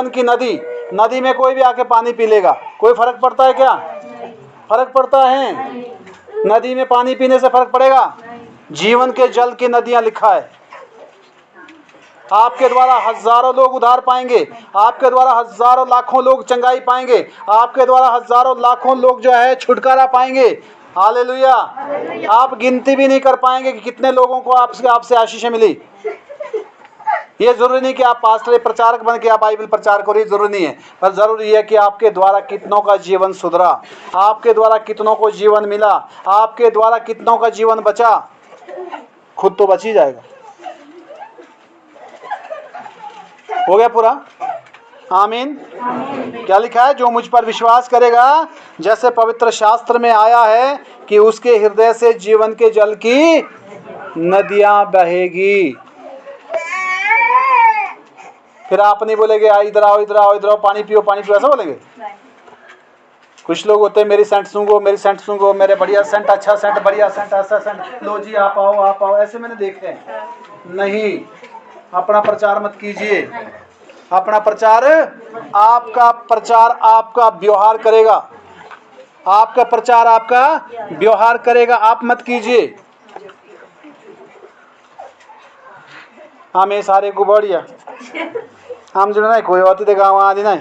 की नदी में कोई भी आके पानी पी लेगा, कोई फर्क पड़ता है क्या? फर्क पड़ता है? नदी में पानी पीने से फर्क पड़ेगा? जीवन के जल की नदियां लिखा है। आपके द्वारा हजारों लोग उद्धार पाएंगे, आपके द्वारा हजारों लाखों लोग चंगाई पाएंगे, आपके द्वारा हजारों लाखों लोग जो है छुटकारा पाएंगे। हालेलुया। आप गिनती भी नहीं कर पाएंगे कि कितने लोगों को आपसे आशीषें मिली। ये जरूरी नहीं कि आप पास्टर प्रचारक बन के आप बाइबल प्रचार करो, ये जरूरी नहीं है। पर जरूरी है कि आपके द्वारा कितनों का जीवन सुधरा, आपके द्वारा कितनों को जीवन मिला, आपके द्वारा कितनों का जीवन बचा। खुद तो बच ही जाएगा। हो गया पूरा? आमीन। क्या लिखा है? जो मुझ पर विश्वास करेगा, जैसे पवित्र शास्त्र में आया है कि उसके हृदय से जीवन के जल की नदियां बहेगी। फिर आप नहीं बोलेंगे इधर आओ इधर आओ इधर आओ, पानी पियो पानी पियो, ऐसा बोलेंगे? कुछ लोग होते हैं मेरी सेंट सूंघो मेरी सेंट सूंघो, मेरे बढ़िया सेंट, अच्छा सेंट, बढ़िया सेंट, ऐसा सेंट, लो जी आप आओ, ऐसे मैंने देखे हैं। नहीं, अपना प्रचार मत कीजिए। अपना प्रचार आपका व्यवहार करेगा। आपका प्रचार आपका व्यवहार करेगा, आप मत कीजिए। हमें सारे को बढ़िया हम जो नहीं कोई होती थे गाँव आदि नहीं,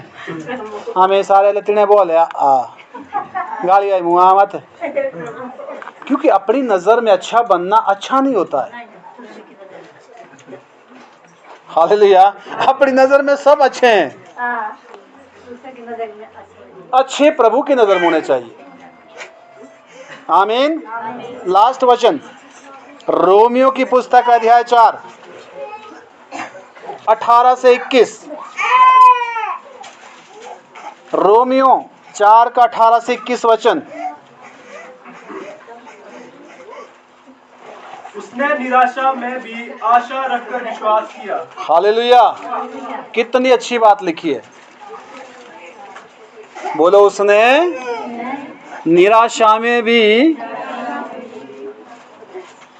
हमें सारे लतीने बोले गाली आई मुँह मत, क्योंकि अपनी नजर में अच्छा बनना अच्छा नहीं होता है। हालेलुया। अपनी नजर में सब अच्छे हैं, अच्छे प्रभु की नजर में होने चाहिए। आमीन। लास्ट वचन रोमियो की पुस्तक अध्याय 4 18 से 21। रोमियो 4 का 18 से 21 वचन।
उसने निराशा में भी आशा रखकर विश्वास किया।
हालेलुया। कितनी अच्छी बात लिखी है। बोलो, उसने निराशा में भी,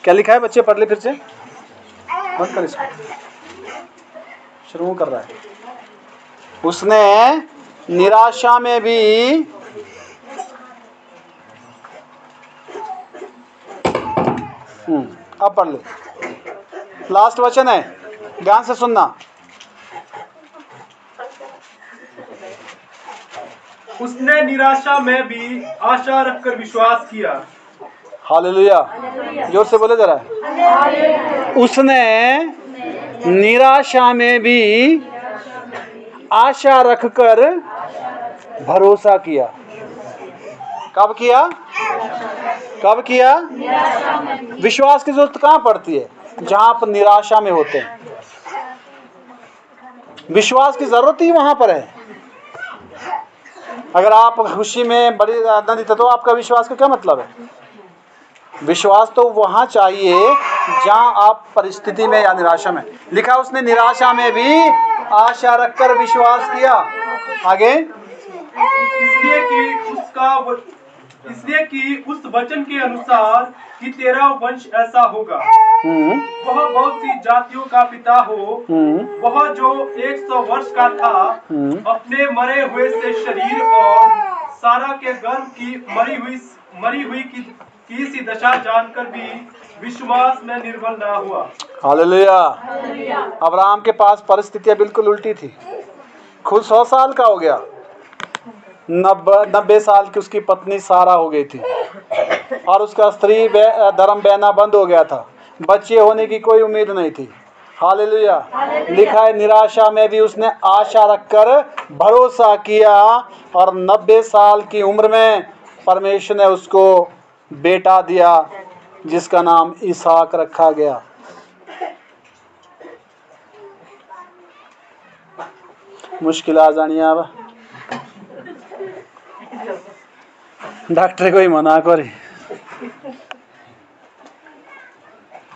क्या लिखा है बच्चे, पढ़ ले फिर से, बंद कर इसको, शुरू कर रहा है। उसने निराशा में भी अब पढ़ ले, लास्ट वचन है, ध्यान से सुनना।
उसने निराशा में भी आशा रखकर विश्वास किया।
हालेलुया, जोर से बोले जरा। उसने निराशा में भी आशा रखकर भरोसा किया। कब किया? कब किया? विश्वास की जरूरत कहाँ पड़ती है? जहां आप निराशा में होते हैं, विश्वास की जरूरत ही वहां पर है। अगर आप खुशी में बड़ी आनंदित, तो आपका विश्वास का क्या मतलब है? विश्वास तो वहां चाहिए जहां आप परिस्थिति में या निराशा में। लिखा उसने निराशा में भी आशा रखकर विश्वास किया। आगे,
इसलिए कि उस वचन के अनुसार कि तेरा वंश ऐसा होगा, वह बहुत सी जातियों का पिता हो। वह जो 100 वर्ष का था, अपने मरे हुए से शरीर और सारा के गर्भ की मरी हुई की सी दशा जानकर भी विश्वास में निर्बल ना हुआ।
हालेलुया। अब्राहम के पास परिस्थितियां बिल्कुल उल्टी थी। खुद 100 साल का हो गया, 90 साल की उसकी पत्नी सारा हो गई थी, और उसका स्त्री धर्म बहना बंद हो गया था। बच्चे होने की कोई उम्मीद नहीं थी। हालेलुया। लिखा है निराशा में भी उसने आशा रखकर भरोसा किया, और 90 साल की उम्र में परमेश्वर ने उसको बेटा दिया, जिसका नाम इसहाक रखा गया। मुश्किल आ जानी है। अब डॉक्टर को ही मना करे,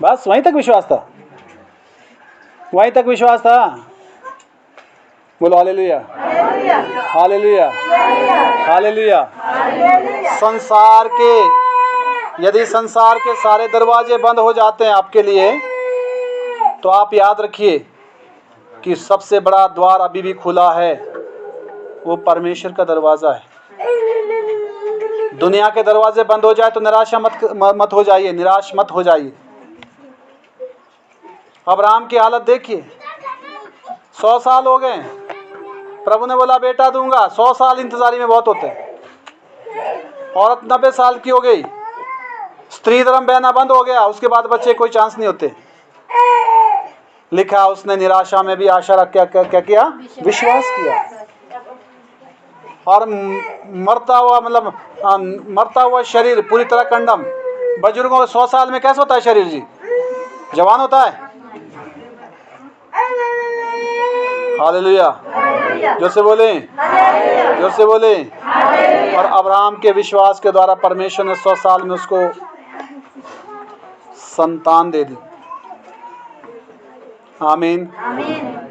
बस वहीं तक विश्वास था, वहीं तक विश्वास था। बोलो हालेलुया, हालेलुया, हालेलुया। संसार के, यदि संसार के सारे दरवाजे बंद हो जाते हैं आपके लिए, तो आप याद रखिए कि सबसे बड़ा द्वार अभी भी खुला है, वो परमेश्वर का दरवाजा है। दुनिया के दरवाजे बंद हो जाए तो निराशा मत हो जाइए, निराश मत हो जाइए। अब्राहम की हालत देखिए, 100 साल हो गए, प्रभु ने बोला बेटा दूंगा। 100 साल इंतजारी में बहुत होते हैं। औरत 90 साल की हो गई, स्त्री धर्म बहना बंद हो गया, उसके बाद बच्चे कोई चांस नहीं होते। लिखा उसने निराशा में भी आशा रख क्या किया? विश्वास किया। और मरता हुआ शरीर पूरी तरह कंडम। बुजुर्गों को 100 साल में कैसे होता है शरीर जी? जवान होता है। हालेलुया, जोर से बोले, जोर से बोले। और अब्राहम के विश्वास के द्वारा परमेश्वर ने 100 साल में उसको संतान दे दी। आमीन।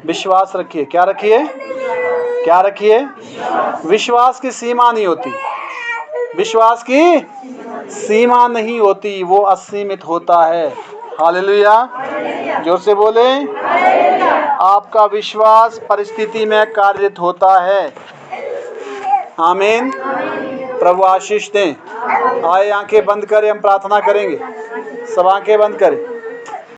विश्वास रखिए। क्या रखिए? क्या रखिए? विश्वास की सीमा नहीं होती, विश्वास की सीमा नहीं होती, वो असीमित होता है। हालेलुया, जोर से बोले। आपका विश्वास परिस्थिति में कार्यरत होता है। आमीन। प्रभु आशीष दें। आए आंखें बंद करें, हम प्रार्थना करेंगे। सब आंखें बंद करें।